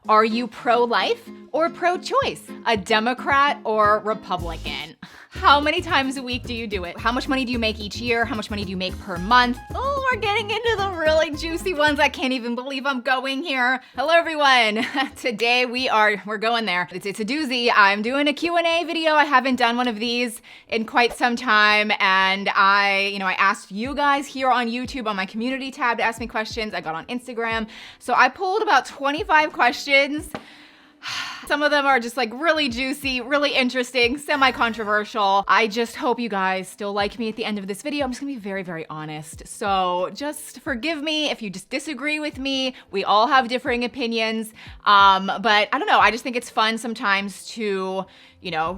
Are you pro-life or pro-choice? A Democrat or Republican? How many times a week do you do it? How much money do you make each year? How much money do you make per month? Oh, we're getting into the really juicy ones. I can't even believe I'm going here. Hello, everyone. Today we're going there. It's a doozy. I'm doing a Q&A video. I haven't done one of these in quite some time. And I asked you guys here on YouTube on my community tab to ask me questions. I got on Instagram. So I pulled about 25 questions. Some of them are just like really juicy, really interesting, semi-controversial. I just hope you guys still like me at the end of this video. I'm just gonna be very, very honest. So just forgive me if you just disagree with me. We all have differing opinions. But I don't know, I just think it's fun sometimes to,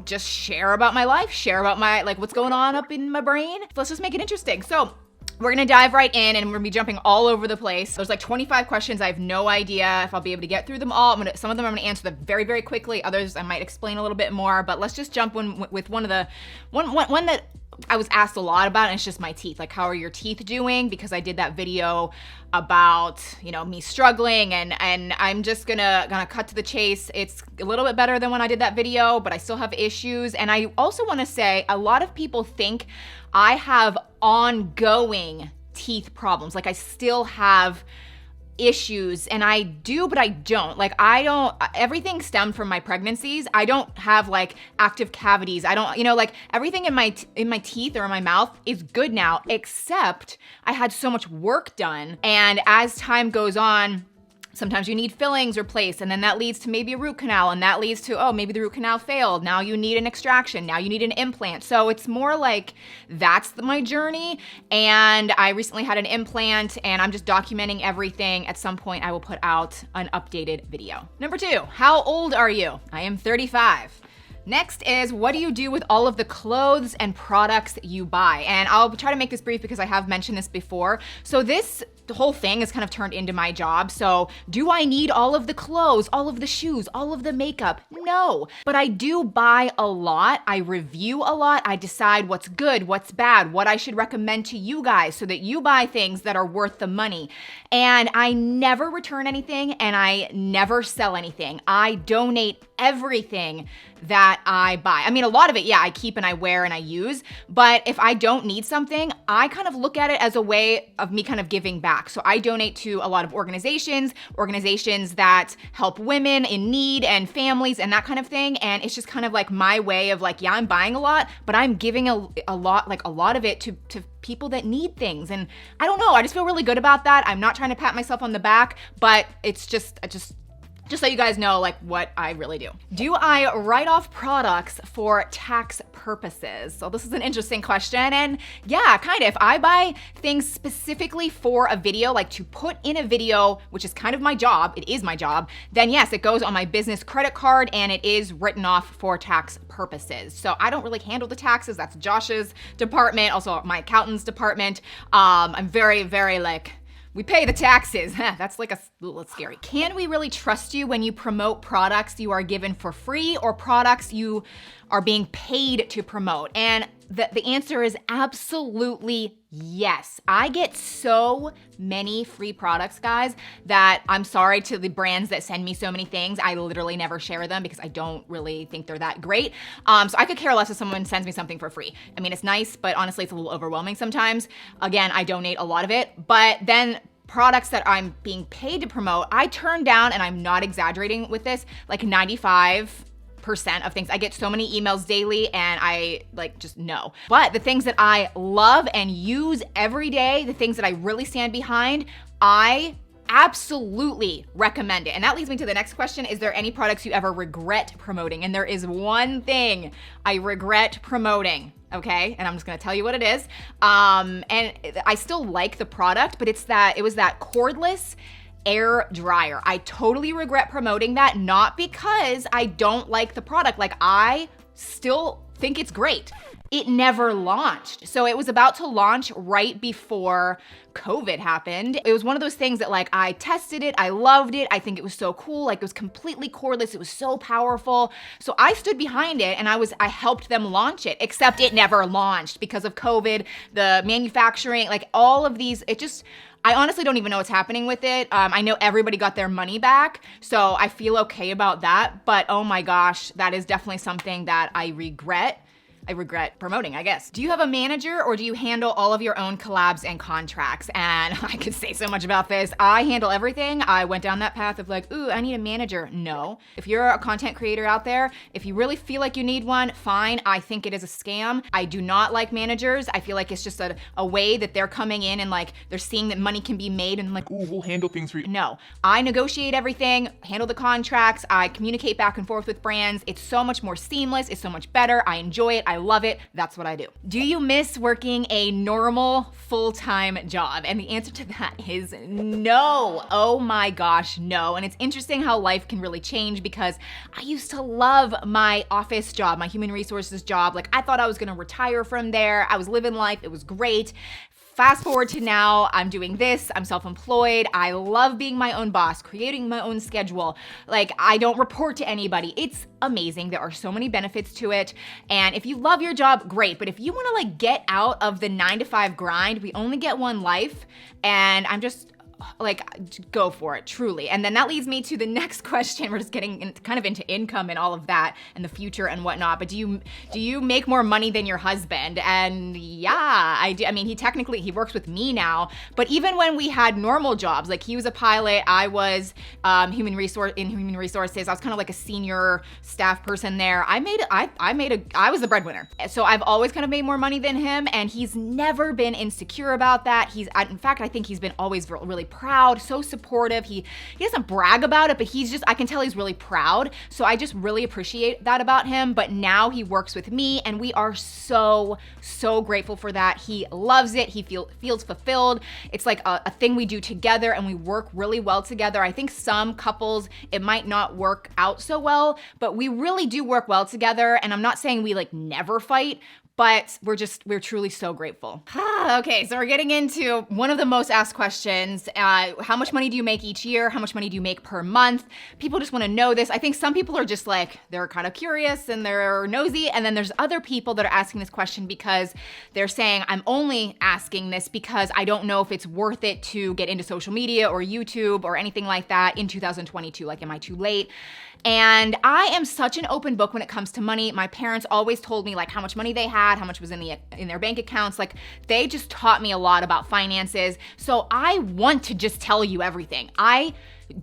just share about my life, share about what's going on up in my brain. Let's just make it interesting. So we're gonna dive right in and we're gonna be jumping all over the place. There's like 25 questions. I have no idea if I'll be able to get through them all. Some of them I'm gonna answer them very, very quickly. Others I might explain a little bit more, but let's just jump with one that I was asked a lot about, and it's just my teeth. Like, how are your teeth doing? Because I did that video about, me struggling, and I'm just gonna cut to the chase. It's a little bit better than when I did that video, but I still have issues. And I also wanna say, a lot of people think I have ongoing teeth problems. Like, I still have issues, and I do, but I don't. Everything stemmed from my pregnancies. I don't have active cavities. I don't, everything in my teeth or in my mouth is good now, except I had so much work done. And as time goes on, sometimes you need fillings replaced, and then that leads to maybe a root canal, and that leads to, oh, maybe the root canal failed. Now you need an extraction. Now you need an implant. So it's more like that's my journey. And I recently had an implant, and I'm just documenting everything. At some point, I will put out an updated video. Number 2, how old are you? I am 35. Next is, what do you do with all of the clothes and products you buy? And I'll try to make this brief because I have mentioned this before. So the whole thing has kind of turned into my job. So do I need all of the clothes, all of the shoes, all of the makeup? No, but I do buy a lot. I review a lot. I decide what's good, what's bad, what I should recommend to you guys so that you buy things that are worth the money. And I never return anything, and I never sell anything. I donate everything that I buy. I mean, a lot of it, I keep and I wear and I use, but if I don't need something, I kind of look at it as a way of me kind of giving back. So I donate to a lot of organizations that help women in need and families and that kind of thing. And it's just kind of like my way of I'm buying a lot, but I'm giving a lot of it to people that need things. And I don't know, I just feel really good about that. I'm not trying to pat myself on the back, but it's just so you guys know what I really do. Do I write off products for tax purposes? So this is an interesting question, and yeah, kind of. If I buy things specifically for a video, to put in a video, which is kind of my job, it is my job, then yes, it goes on my business credit card and it is written off for tax purposes. So I don't really handle the taxes. That's Josh's department, also my accountant's department. I'm very, very we pay the taxes. That's a little scary. Can we really trust you when you promote products you are given for free or products you are being paid to promote? And the answer is absolutely yes. I get so many free products, guys, that I'm sorry to the brands that send me so many things. I literally never share them because I don't really think they're that great. So I could care less if someone sends me something for free. I mean, it's nice, but honestly, it's a little overwhelming sometimes. Again, I donate a lot of it, but then products that I'm being paid to promote, I turn down, and I'm not exaggerating with this, 95% of things. I get so many emails daily, and I just no. But the things that I love and use every day, the things that I really stand behind, I absolutely recommend it. And that leads me to the next question. Is there any products you ever regret promoting? And there is one thing I regret promoting. Okay, and I'm just gonna tell you what it is. And I still like the product, but it was that cordless air dryer. I totally regret promoting that, not because I don't like the product. I still think it's great. it never launched. So it was about to launch right before COVID happened. It was one of those things that like I tested it, I loved it, I think it was so cool, like it was completely cordless, it was so powerful. So I stood behind it and I helped them launch it, except it never launched because of COVID, the manufacturing, like all of these, I honestly don't even know what's happening with it. I know everybody got their money back, so I feel okay about that, but oh my gosh, that is definitely something that I regret promoting, I guess. Do you have a manager or do you handle all of your own collabs and contracts? And I could say so much about this. I handle everything. I went down that path of like, ooh, I need a manager. No. If you're a content creator out there, if you really feel like you need one, fine. I think it is a scam. I do not like managers. I feel like it's just a way that they're coming in and like they're seeing that money can be made and like, ooh, we'll handle things for you. No, I negotiate everything, handle the contracts, I communicate back and forth with brands. It's so much more seamless. It's so much better. I enjoy it. I love it. That's what I do. Do you miss working a normal full-time job? And the answer to that is no. Oh my gosh, no. And it's interesting how life can really change because I used to love my office job, my human resources job. Like I thought I was gonna retire from there. I was living life. It was great. Fast forward to now, I'm doing this, I'm self-employed, I love being my own boss, creating my own schedule. Like, I don't report to anybody. It's amazing. There are so many benefits to it. And if you love your job, great. But if you wanna like get out of the 9-to-5 grind, we only get one life. And I'm just, like, go for it, truly. And then that leads me to the next question. We're just getting kind of into income and all of that and the future and whatnot. But do you make more money than your husband? And yeah, I do. I mean, he works with me now. But even when we had normal jobs, like he was a pilot, I was human resources. I was kind of like a senior staff person there. I was the breadwinner. So I've always kind of made more money than him, and he's never been insecure about that. In fact, I think he's been always really proud, so supportive. He doesn't brag about it, but I can tell he's really proud. So I just really appreciate that about him. But now he works with me and we are so grateful for that. He loves it. He feels fulfilled. It's like a thing we do together and we work really well together. I think some couples, it might not work out so well, but we really do work well together. And I'm not saying we like never fight, but we're truly so grateful. Okay, so we're getting into one of the most asked questions. How much money do you make each year? How much money do you make per month? People just wanna know this. I think some people are just like, they're kind of curious and they're nosy. And then there's other people that are asking this question because they're saying, I'm only asking this because I don't know if it's worth it to get into social media or YouTube or anything like that in 2022. Like, am I too late? And I am such an open book when it comes to money. My parents always told me like how much money they had, how much was in their bank accounts. Like they just taught me a lot about finances. So I want to just tell you everything. I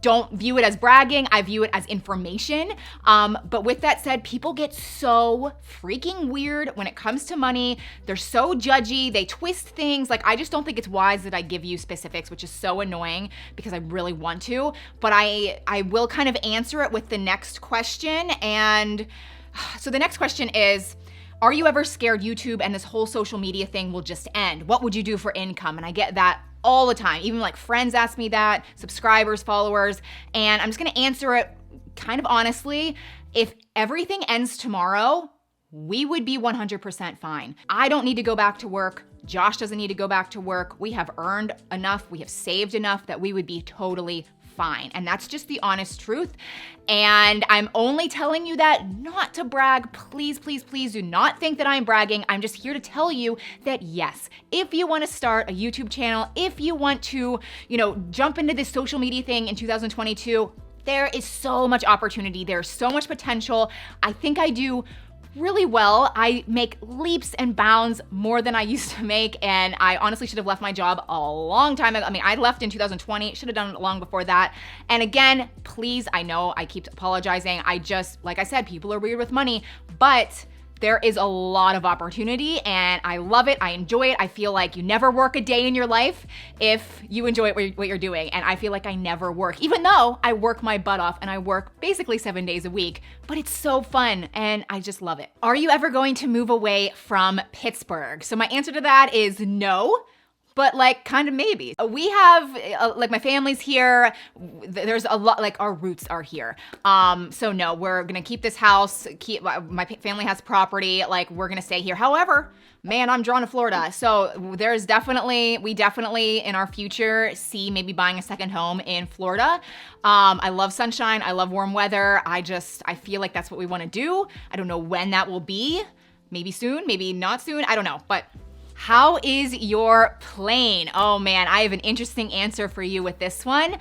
don't view it as bragging. I view it as information. But with that said, people get so freaking weird when it comes to money. They're so judgy. They twist things. Like, I just don't think it's wise that I give you specifics, which is so annoying because I really want to. But I will kind of answer it with the next question. And so the next question is, are you ever scared YouTube and this whole social media thing will just end? What would you do for income? And I get that all the time. Even like friends ask me that, subscribers, followers, and I'm just gonna answer it kind of honestly. If everything ends tomorrow, we would be 100% fine. I don't need to go back to work. Josh doesn't need to go back to work. We have earned enough, we have saved enough that we would be totally fine. And that's just the honest truth. And I'm only telling you that not to brag. Please, please, please do not think that I'm bragging. I'm just here to tell you that yes, if you want to start a YouTube channel, if you want to, jump into this social media thing in 2022, there is so much opportunity. There's so much potential. I think I do really well. I make leaps and bounds more than I used to make, and I honestly should have left my job a long time ago. I mean, I left in 2020, should have done it long before that. And again, please, I know I keep apologizing. Like I said, people are weird with money, but there is a lot of opportunity and I love it. I enjoy it. I feel like you never work a day in your life if you enjoy what you're doing. And I feel like I never work, even though I work my butt off and I work basically 7 days a week, but it's so fun and I just love it. Are you ever going to move away from Pittsburgh? So my answer to that is no. but like kind of maybe. We have like my family's here. There's a lot, like our roots are here. So no, we're gonna keep this house. My family has property. Like we're gonna stay here. However, man, I'm drawn to Florida. So we definitely in our future see maybe buying a second home in Florida. I love sunshine. I love warm weather. I feel like that's what we want to do. I don't know when that will be. Maybe soon, maybe not soon. I don't know. But how is your plane? Oh man, I have an interesting answer for you with this one.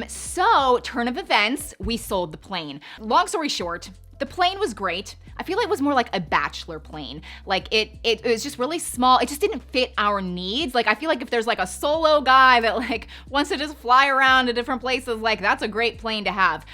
So turn of events, we sold the plane. Long story short, the plane was great. I feel like it was more like a bachelor plane. Like it was just really small. It just didn't fit our needs. Like I feel like if there's like a solo guy that like wants to just fly around to different places, like that's a great plane to have.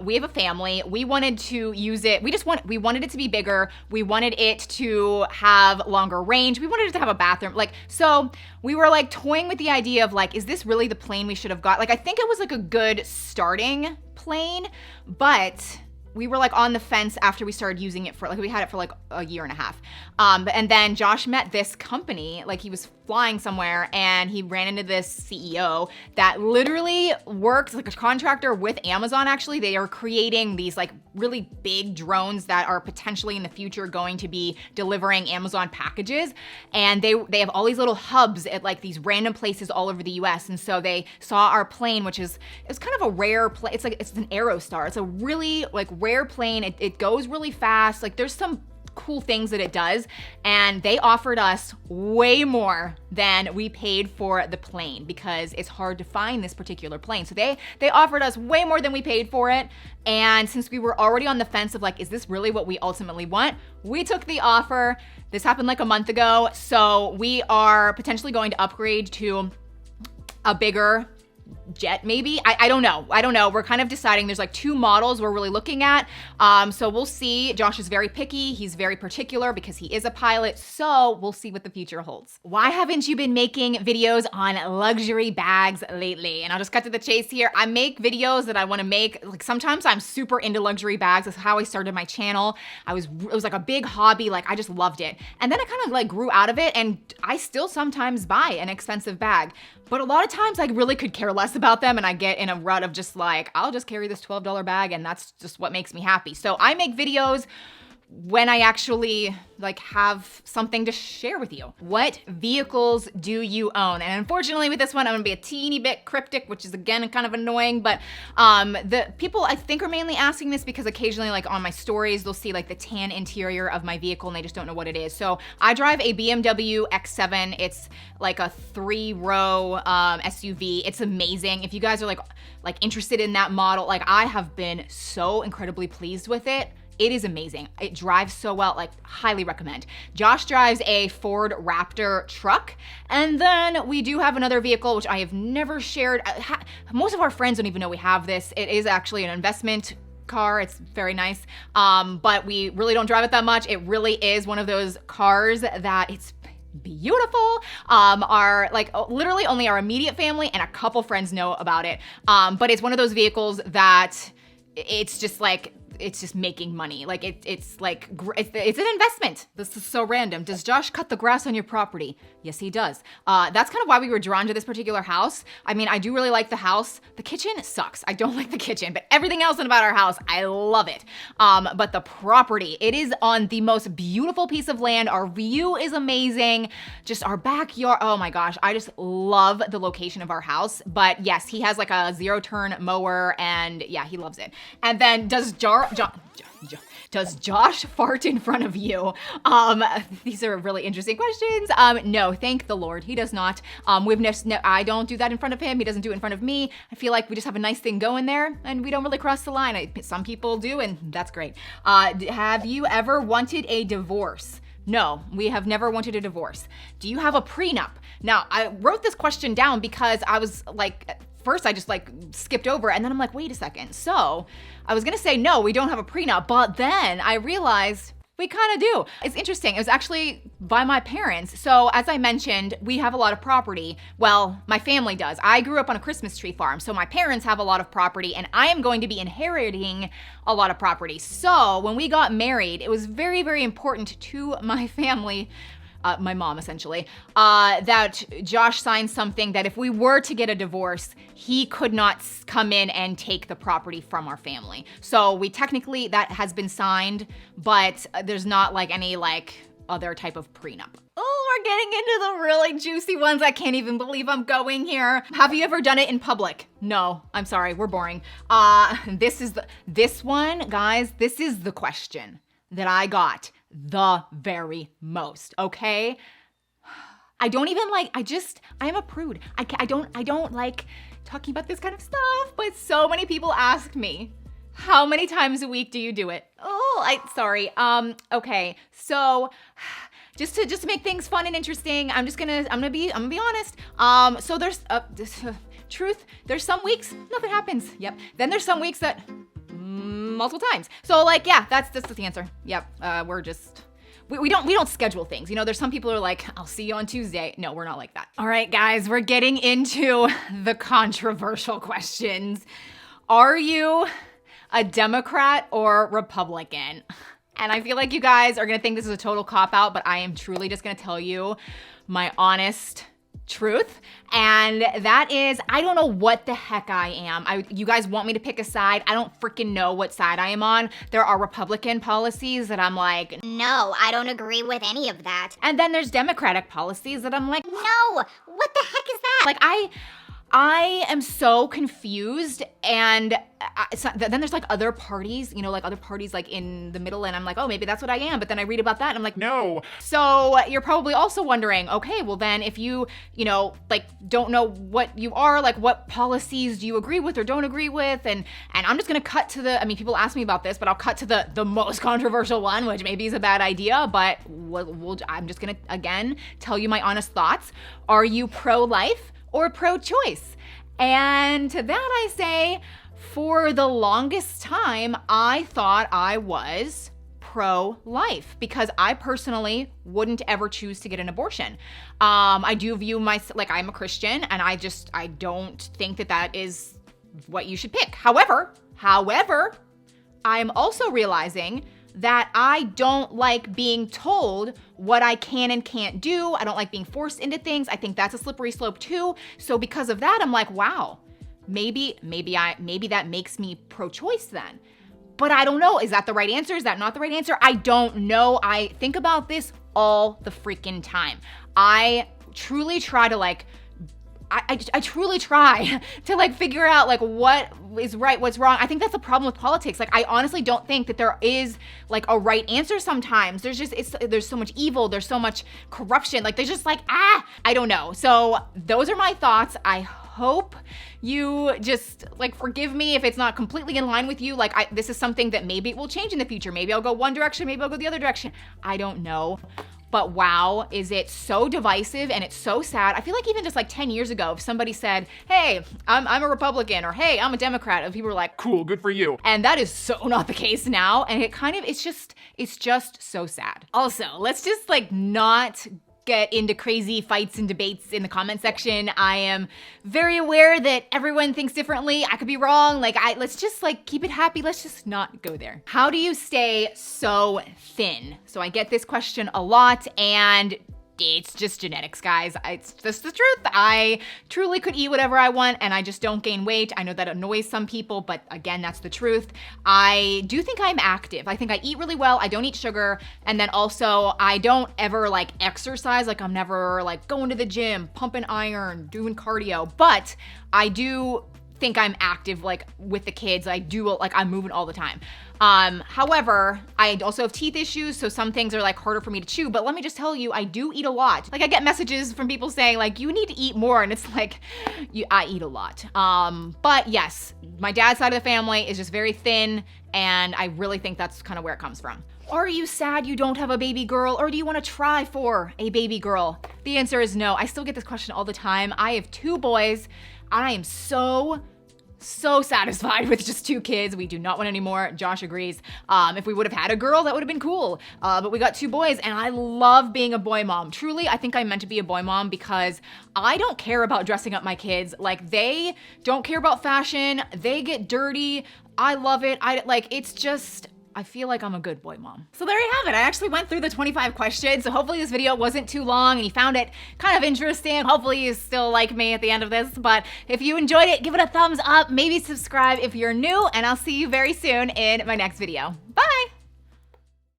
We have a family. We wanted to use it. We wanted it to be bigger. We wanted it to have longer range. We wanted it to have a bathroom. Like, so we were like toying with the idea of like, is this really the plane we should have got? Like, I think it was like a good starting plane, but we were like on the fence after we started using it for like, we had it for like a year and a half. And then Josh met this company, like he was flying somewhere and he ran into this CEO that literally works like a contractor with Amazon. Actually, they are creating these like really big drones that are potentially in the future going to be delivering Amazon packages. And they have all these little hubs at like these random places all over the US. And so they saw our plane, it's kind of a rare plane. It's an Aerostar. It's a really like rare plane. It goes really fast. Like there's some cool things that it does, and they offered us way more than we paid for the plane because it's hard to find this particular plane. So they offered us way more than we paid for it, and since we were already on the fence of like, is this really what we ultimately want? We took the offer. This happened like a month ago, so we are potentially going to upgrade to a bigger jet maybe. I don't know. We're kind of deciding. There's like two models we're really looking at. So we'll see. Josh is very picky. He's very particular because he is a pilot. So we'll see what the future holds. Why haven't you been making videos on luxury bags lately? And I'll just cut to the chase here. I make videos that I want to make. Like sometimes I'm super into luxury bags. That's how I started my channel. It was like a big hobby. Like I just loved it. And then I kind of like grew out of it, and I still sometimes buy an expensive bag. But a lot of times I really could care less about them, and I get in a rut of just like, I'll just carry this $12 bag and that's just what makes me happy. So I make videos when I actually like have something to share with you. What vehicles do you own? And unfortunately with this one, I'm gonna be a teeny bit cryptic, which is again kind of annoying, but the people I think are mainly asking this because occasionally like on my stories, they'll see like the tan interior of my vehicle and they just don't know what it is. So I drive a BMW X7. It's like a 3-row SUV. It's amazing. If you guys are like interested in that model, like I have been so incredibly pleased with it. It is amazing. It drives so well, like highly recommend. Josh drives a Ford Raptor truck. And then we do have another vehicle, which I have never shared. Most of our friends don't even know we have this. It is actually an investment car. It's very nice. But we really don't drive it that much. It really is one of those cars that it's beautiful. Our like literally only our immediate family and a couple friends know about it. But it's one of those vehicles that it's just like, it's just making money. Like it's an investment. This is so random. Does Josh cut the grass on your property? Yes, he does. That's kind of why we were drawn to this particular house. I mean, I do really like the house. The kitchen sucks. I don't like the kitchen, but everything else about our house, I love it. But the property, it is on the most beautiful piece of land. Our view is amazing. Just our backyard. Oh my gosh. I just love the location of our house. But yes, he has like a 0-turn mower and yeah, he loves it. And then does Josh fart in front of you? These are really interesting questions. No, thank the Lord, he does not. I don't do that in front of him. He doesn't do it in front of me. I feel like we just have a nice thing going there, and we don't really cross the line. Some people do, and that's great. Have you ever wanted a divorce? No, we have never wanted a divorce. Do you have a prenup? Now, I wrote this question down because I was like, first I just like skipped over, and then I'm like, wait a second. So I was gonna say, no, we don't have a prenup, but then I realized we kind of do. It's interesting. It was actually by my parents. So as I mentioned, we have a lot of property. Well, my family does. I grew up on a Christmas tree farm. So my parents have a lot of property, and I am going to be inheriting a lot of property. So when we got married, it was very, very important to my family my mom essentially, that Josh signed something that if we were to get a divorce, he could not come in and take the property from our family. So we technically, that has been signed, but there's not like any like other type of prenup. Oh, we're getting into the really juicy ones. I can't even believe I'm going here. Have you ever done it in public? No, I'm sorry, we're boring. This one, guys, this is the question that I got the very most, okay? I don't even like, I am a prude. I don't like talking about this kind of stuff, but so many people ask me, how many times a week do you do it? Oh, sorry. Okay. So just to make things fun and interesting, I'm gonna be honest. So there's truth. There's some weeks nothing happens. Yep. Then there's some weeks that multiple times. So like, yeah, that's the answer. Yep. We don't schedule things. You know, there's some people who are like, I'll see you on Tuesday. No, we're not like that. All right, guys, we're getting into the controversial questions. Are you a Democrat or Republican? And I feel like you guys are gonna think this is a total cop-out, but I am truly just gonna tell you my honest truth. And that is, I don't know what the heck I am. You guys want me to pick a side? I don't freaking know what side I am on. There are Republican policies that I'm like, no, I don't agree with any of that. and then there's Democratic policies that I'm like, No, what the heck is that? like I am so confused, and then there's like other parties, you know, like other parties like in the middle, and I'm like, oh, maybe that's what I am, but then I read about that and I'm like, no. So you're probably also wondering, okay, well then if you know, like don't know what you are, like what policies do you agree with or don't agree with, and I'm just gonna cut to the, I mean, people ask me about this, but I'll cut to the most controversial one, which maybe is a bad idea, but I'm just gonna, again, tell you my honest thoughts. Are you pro-life or pro-choice? And to that I say, for the longest time, I thought I was pro-life because I personally wouldn't ever choose to get an abortion. I do view like I'm a Christian, and I don't think that is what you should pick. However, I'm also realizing that I don't like being told what I can and can't do. I don't like being forced into things. I think that's a slippery slope too. So because of that, I'm like, wow, maybe that makes me pro-choice then. But I don't know. Is that the right answer? Is that not the right answer? I don't know. I think about this all the freaking time. I truly try to like, I truly try to like figure out like what is right, what's wrong. I think that's the problem with politics. Like I honestly don't think that there is like a right answer sometimes. There's so much evil, there's so much corruption. Like there's just like, I don't know. So those are my thoughts. I hope you just like forgive me if it's not completely in line with you. Like this is something that maybe it will change in the future. Maybe I'll go one direction, maybe I'll go the other direction. I don't know. But wow, is it so divisive and it's so sad. I feel like even just like 10 years ago, if somebody said, hey, I'm a Republican, or hey, I'm a Democrat, and people were like, cool, good for you. And that is so not the case now. And it's just so sad. Also, let's just like not get into crazy fights and debates in the comment section. I am very aware that everyone thinks differently. I could be wrong. Let's just like keep it happy. Let's just not go there. How do you stay so thin? So I get this question a lot, and it's just genetics, guys. It's just the truth. I truly could eat whatever I want and I just don't gain weight. I know that annoys some people, but again, that's the truth. I do think I'm active. I think I eat really well. I don't eat sugar. And then also I don't ever like exercise. Like I'm never like going to the gym, pumping iron, doing cardio, but I do think I'm active, like with the kids. I'm moving all the time. However, I also have teeth issues, so some things are like harder for me to chew, but let me just tell you, I do eat a lot. Like I get messages from people saying like, you need to eat more, and it's like, I eat a lot. But yes, my dad's side of the family is just very thin, and I really think that's kind of where it comes from. Are you sad you don't have a baby girl, or do you want to try for a baby girl? The answer is no. I still get this question all the time. I have 2 boys. I am so satisfied with just 2 kids. We do not want any more. Josh agrees. If we would have had a girl, that would have been cool. But we got 2 boys, and I love being a boy mom. Truly, I think I'm meant to be a boy mom because I don't care about dressing up my kids. Like, they don't care about fashion. They get dirty. I love it. I feel like I'm a good boy mom. So there you have it. I actually went through the 25 questions. So hopefully this video wasn't too long and you found it kind of interesting. Hopefully you still like me at the end of this. But if you enjoyed it, give it a thumbs up. Maybe subscribe if you're new. And I'll see you very soon in my next video. Bye.